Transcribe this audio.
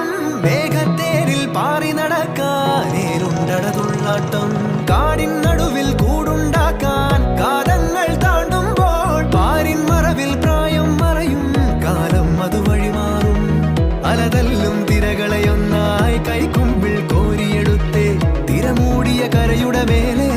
പോരാട്ടം മേഘത്തേരിൽ പാറി നടക്കാനുണ്ടടതുള്ളാട്ടം കാടിൻ നടുവിൽ കൂടുണ്ടാക്കാൻ കാലങ്ങൾ താണ്ടുമ്പോൾ പാരിൻ മറവിൽ പ്രായം മറയും കാലം അത് വഴിമാറും അലതല്ലും തിരകളെയൊന്നായി കൈക്കുമ്പിൾ കോരിയെടുത്തേ തിരമൂടിയ കരയുടെ മേലെ